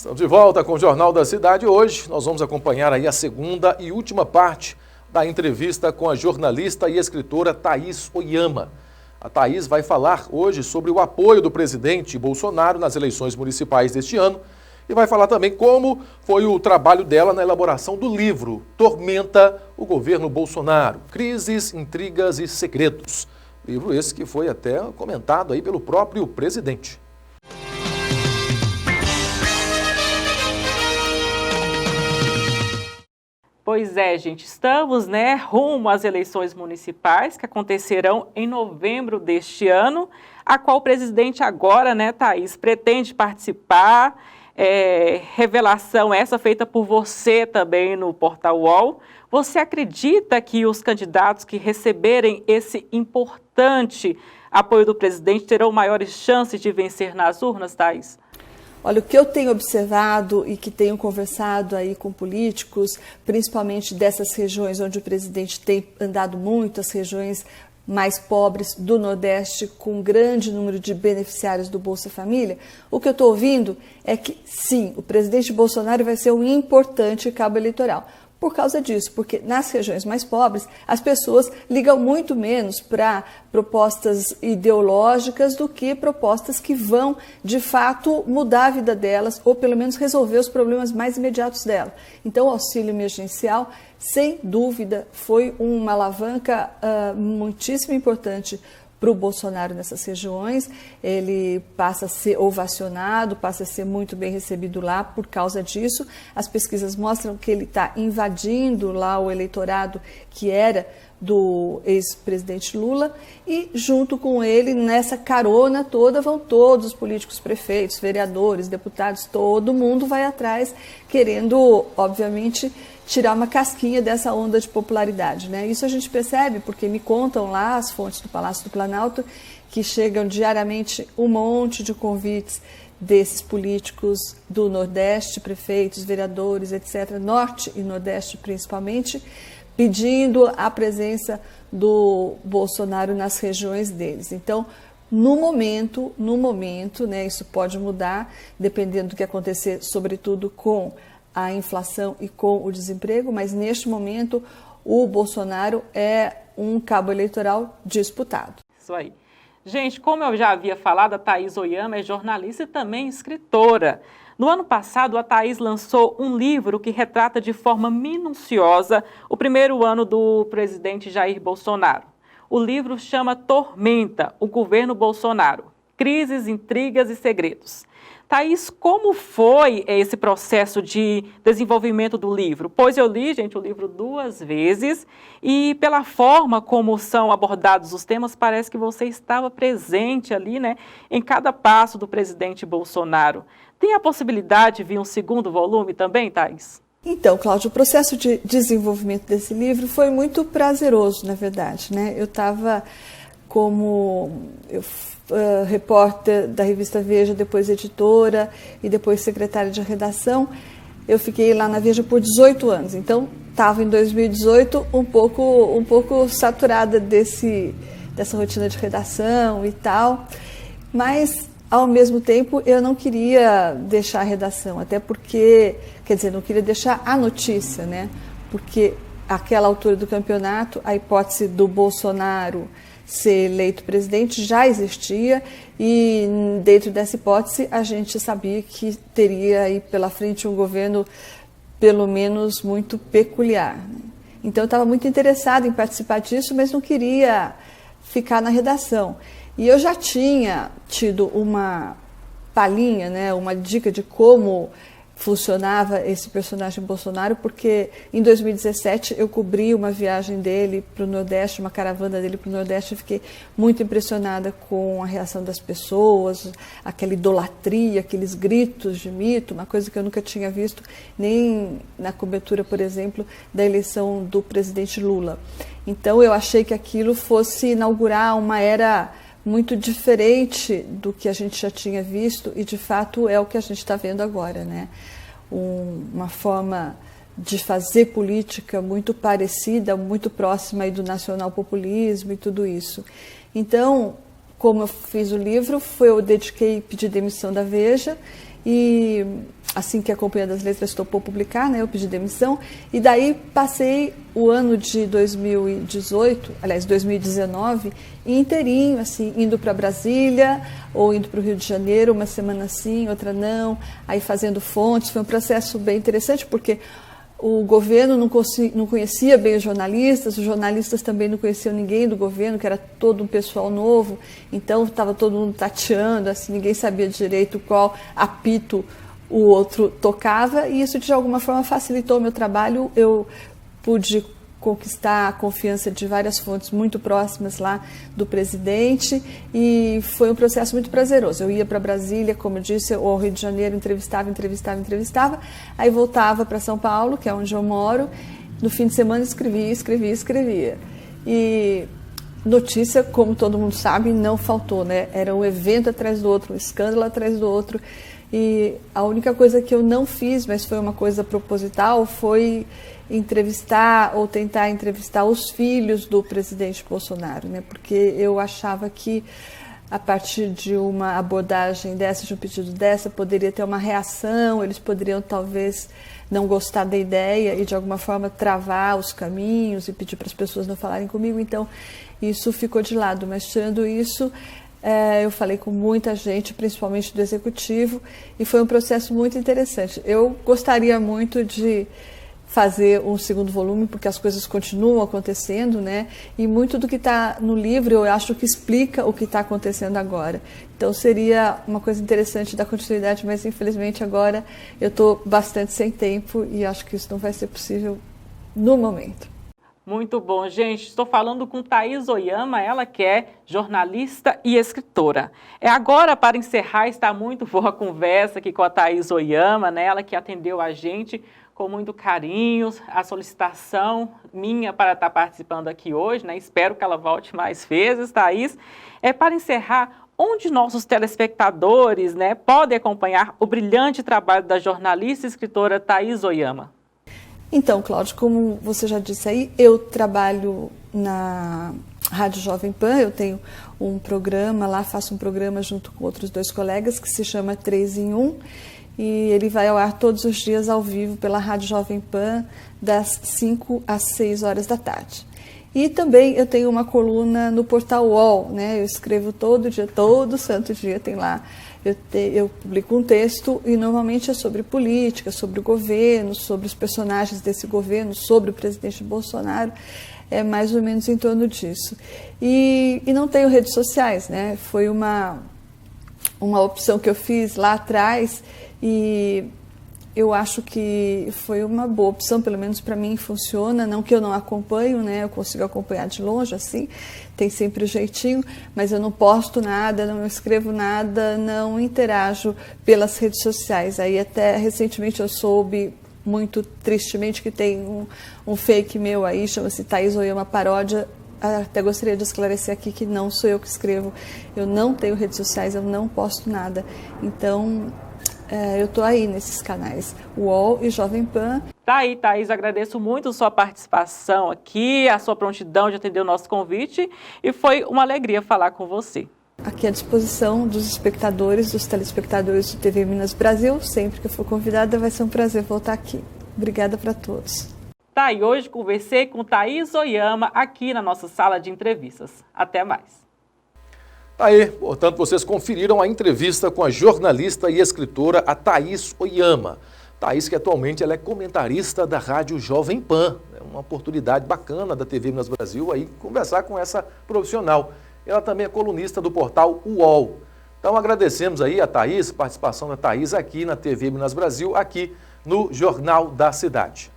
Estamos de volta com o Jornal da Cidade. Hoje nós vamos acompanhar aí a segunda e última parte da entrevista com a jornalista e escritora Thaís Oyama. A Thaís vai falar hoje sobre o apoio do presidente Bolsonaro nas eleições municipais deste ano e vai falar também como foi o trabalho dela na elaboração do livro Tormenta o Governo Bolsonaro, Crises, Intrigas e Segredos. Livro esse que foi até comentado aí pelo próprio presidente. Pois é, gente, estamos, rumo às eleições municipais que acontecerão em novembro deste ano, a qual o presidente agora, Thaís, pretende participar. Revelação essa feita por você também no Portal UOL. Você acredita que os candidatos que receberem esse importante apoio do presidente terão maiores chances de vencer nas urnas, Thaís? Olha, o que eu tenho observado e que tenho conversado aí com políticos, principalmente dessas regiões onde o presidente tem andado muito, as regiões mais pobres do Nordeste, com um grande número de beneficiários do Bolsa Família, o que eu estou ouvindo é que, sim, o presidente Bolsonaro vai ser um importante cabo eleitoral. Por causa disso, porque nas regiões mais pobres, as pessoas ligam muito menos para propostas ideológicas do que propostas que vão, de fato, mudar a vida delas ou, pelo menos, resolver os problemas mais imediatos dela. Então, o auxílio emergencial, sem dúvida, foi uma alavanca muitíssimo importante para o Bolsonaro nessas regiões. Ele passa a ser ovacionado, passa a ser muito bem recebido lá por causa disso. As pesquisas mostram que ele está invadindo lá o eleitorado que era do ex-presidente Lula e junto com ele, nessa carona toda, vão todos os políticos, prefeitos, vereadores, deputados, todo mundo vai atrás querendo, obviamente, tirar uma casquinha dessa onda de popularidade, Isso a gente percebe porque me contam lá as fontes do Palácio do Planalto que chegam diariamente um monte de convites desses políticos do Nordeste, prefeitos, vereadores, etc., Norte e Nordeste principalmente, pedindo a presença do Bolsonaro nas regiões deles. Então, no momento, isso pode mudar, dependendo do que acontecer, sobretudo com a inflação e com o desemprego, mas neste momento o Bolsonaro é um cabo eleitoral disputado. Isso aí. Gente, como eu já havia falado, a Thaís Oyama é jornalista e também escritora. No ano passado, a Thaís lançou um livro que retrata de forma minuciosa o primeiro ano do presidente Jair Bolsonaro. O livro chama Tormenta o Governo Bolsonaro, Crises, Intrigas e Segredos. Thaís, como foi esse processo de desenvolvimento do livro? Pois eu li, gente, o livro 2 vezes e pela forma como são abordados os temas, parece que você estava presente ali, em cada passo do presidente Bolsonaro. Tem a possibilidade de vir um segundo volume também, Thaís? Então, Cláudio, o processo de desenvolvimento desse livro foi muito prazeroso, na verdade, Eu estava repórter da revista Veja, depois editora e depois secretária de redação. Eu fiquei lá na Veja por 18 anos, então estava em 2018 um pouco saturada dessa rotina de redação e tal, mas ao mesmo tempo eu não queria deixar a redação, até porque, não queria deixar a notícia, porque àquela altura do campeonato a hipótese do Bolsonaro ser eleito presidente já existia e dentro dessa hipótese a gente sabia que teria aí pela frente um governo pelo menos muito peculiar. Então eu estava muito interessada em participar disso, mas não queria ficar na redação. E eu já tinha tido uma palhinha, uma dica de como funcionava esse personagem Bolsonaro, porque em 2017 eu cobri uma viagem dele para o Nordeste, uma caravana dele para o Nordeste, e fiquei muito impressionada com a reação das pessoas, aquela idolatria, aqueles gritos de mito, uma coisa que eu nunca tinha visto nem na cobertura, por exemplo, da eleição do presidente Lula. Então eu achei que aquilo fosse inaugurar uma era muito diferente do que a gente já tinha visto e, de fato, é o que a gente está vendo agora, Uma forma de fazer política muito parecida, muito próxima aí do nacional-populismo e tudo isso. Então, como eu fiz o livro, eu dediquei pedir demissão da Veja e assim que a Companhia das Letras topou publicar, né, eu pedi demissão, e daí passei o ano de 2019, inteirinho, assim, indo para Brasília ou indo para o Rio de Janeiro, uma semana sim, outra não, aí fazendo fontes. Foi um processo bem interessante, porque o governo não conhecia bem os jornalistas também não conheciam ninguém do governo, que era todo um pessoal novo, então estava todo mundo tateando, assim, ninguém sabia direito qual apito o outro tocava, e isso de alguma forma facilitou o meu trabalho. Eu pude conquistar a confiança de várias fontes muito próximas lá do presidente, e foi um processo muito prazeroso. Eu ia para Brasília, como eu disse, ou ao Rio de Janeiro, entrevistava, aí voltava para São Paulo, que é onde eu moro, no fim de semana escrevia. E notícia, como todo mundo sabe, não faltou, né? Era um evento atrás do outro, um escândalo atrás do outro. E a única coisa que eu não fiz, mas foi uma coisa proposital, foi entrevistar ou tentar entrevistar os filhos do presidente Bolsonaro, né? Porque eu achava que a partir de uma abordagem dessa, de um pedido dessa, poderia ter uma reação, eles poderiam talvez não gostar da ideia e de alguma forma travar os caminhos e pedir para as pessoas não falarem comigo. Então isso ficou de lado, mas tirando isso, eu falei com muita gente, principalmente do executivo, e foi um processo muito interessante. Eu gostaria muito de fazer um segundo volume, porque as coisas continuam acontecendo, né? E muito do que está no livro eu acho que explica o que está acontecendo agora. Então seria uma coisa interessante dar continuidade, mas infelizmente agora eu estou bastante sem tempo e acho que isso não vai ser possível no momento. Muito bom, gente. Estou falando com Thaís Oyama, ela que é jornalista e escritora. Agora, para encerrar, está muito boa a conversa aqui com a Thaís Oyama, né? Ela que atendeu a gente com muito carinho, a solicitação minha para estar participando aqui hoje, né? Espero que ela volte mais vezes, Thaís. Para encerrar, onde nossos telespectadores, né, podem acompanhar o brilhante trabalho da jornalista e escritora Thaís Oyama? Então, Cláudio, como você já disse aí, eu trabalho na Rádio Jovem Pan, eu tenho um programa lá, faço um programa junto com outros 2 colegas que se chama 3 em 1, e ele vai ao ar todos os dias ao vivo pela Rádio Jovem Pan, das 5 às 6 horas da tarde. E também eu tenho uma coluna no portal UOL, né? Eu escrevo todo dia, todo santo dia tem lá. Eu publico um texto e normalmente é sobre política, sobre o governo, sobre os personagens desse governo, sobre o presidente Bolsonaro, é mais ou menos em torno disso. E não tenho redes sociais, né? Foi uma opção que eu fiz lá atrás e eu acho que foi uma boa opção, pelo menos para mim funciona, não que eu não acompanho, né? Eu consigo acompanhar de longe, assim, tem sempre o jeitinho, mas eu não posto nada, não escrevo nada, não interajo pelas redes sociais. Aí até recentemente eu soube, muito tristemente, que tem um fake meu aí, chama-se Thaís Oyama Paródia. Até gostaria de esclarecer aqui que não sou eu que escrevo, eu não tenho redes sociais, eu não posto nada. Então, eu estou aí nesses canais, UOL e Jovem Pan. Tá aí, Thaís, agradeço muito sua participação aqui, a sua prontidão de atender o nosso convite, e foi uma alegria falar com você. Aqui à disposição dos espectadores, dos telespectadores do TV Minas Brasil, sempre que eu for convidada vai ser um prazer voltar aqui. Obrigada para todos. Tá, e hoje conversei com Thaís Oyama aqui na nossa sala de entrevistas. Até mais. Tá aí, portanto, vocês conferiram a entrevista com a jornalista e escritora a Thaís Oyama. Thaís, que atualmente ela é comentarista da Rádio Jovem Pan. É uma oportunidade bacana da TV Minas Brasil aí conversar com essa profissional. Ela também é colunista do portal UOL. Então agradecemos aí a Thaís, a participação da Thaís aqui na TV Minas Brasil, aqui no Jornal da Cidade.